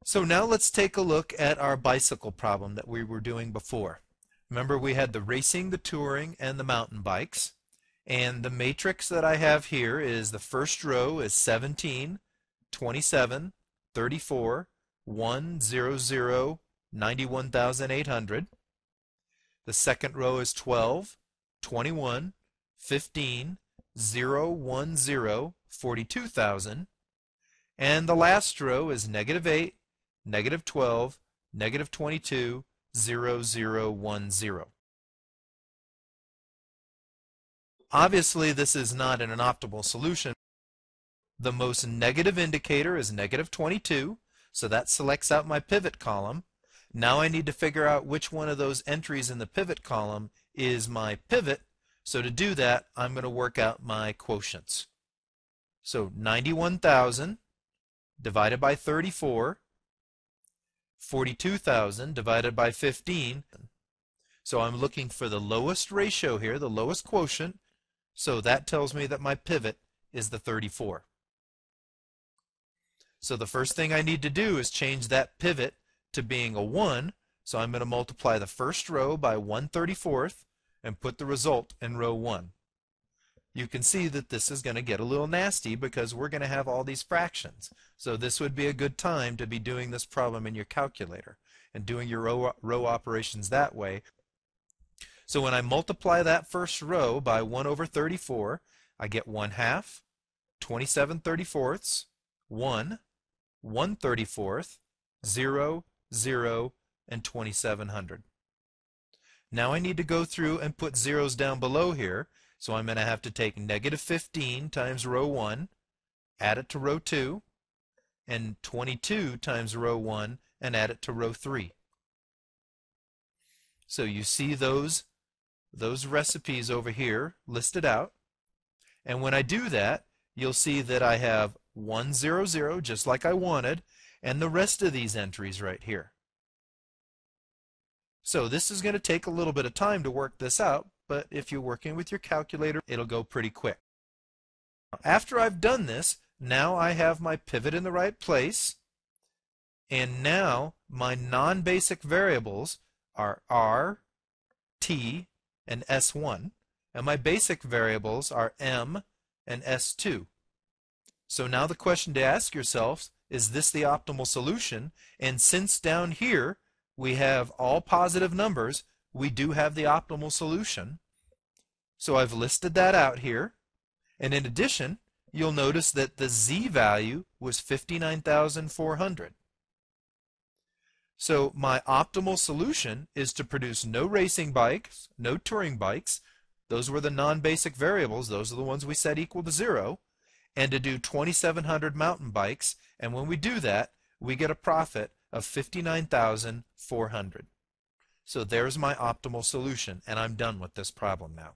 So now let's take a look at our bicycle problem that we were doing before. Remember, we had the racing, the touring, and the mountain bikes. And the matrix that I have here is the first row is 17, 27, 34, 1, 0, 0, 91,800. The second row is 12, 21, 15, 0, 1, 0, 42,000. And the last row is negative 8, negative 12, negative 22, 0, 0, 1, 0. Obviously, this is not an optimal solution. The most negative indicator is negative 22, so that selects out my pivot column. Now I need to figure out which one of those entries in the pivot column is my pivot. So to do that, I'm going to work out my quotients. So 91,000 divided by 34, 42,000 divided by 15. So I'm looking for the lowest ratio here, the lowest quotient. So that tells me that my pivot is the 34. So the first thing I need to do is change that pivot to being a 1. So I'm going to multiply the first row by 1/34 and put the result in row 1. You can see that this is going to get a little nasty because we're going to have all these fractions. So this would be a good time to be doing this problem in your calculator and doing your row operations that way. So when I multiply that first row by 1/34, I get 1/2, 27/34, 1, 1/34, 0, 0, and 2700. Now I need to go through and put zeros down below here. So I'm going to have to take negative 15 times row 1, add it to row 2, and 22 times row 1, and add it to row 3. So you see those recipes over here listed out. And when I do that, you'll see that I have 1, 0, 0, just like I wanted, and the rest of these entries right here. So this is going to take a little bit of time to work this out, but if you're working with your calculator, it'll go pretty quick. After I've done this, now I have my pivot in the right place, and now my non-basic variables are R, T, and S1, and my basic variables are M and S2. So now the question to ask yourself, is this the optimal solution? And since down here we have all positive numbers, we do have the optimal solution. So I've listed that out here. And in addition, you'll notice that the Z value was 59,400. So my optimal solution is to produce no racing bikes, no touring bikes. Those were the non-basic variables. Those are the ones we set equal to 0. And to do 2,700 mountain bikes. And when we do that, we get a profit of 59,400. So there's my optimal solution, and I'm done with this problem now.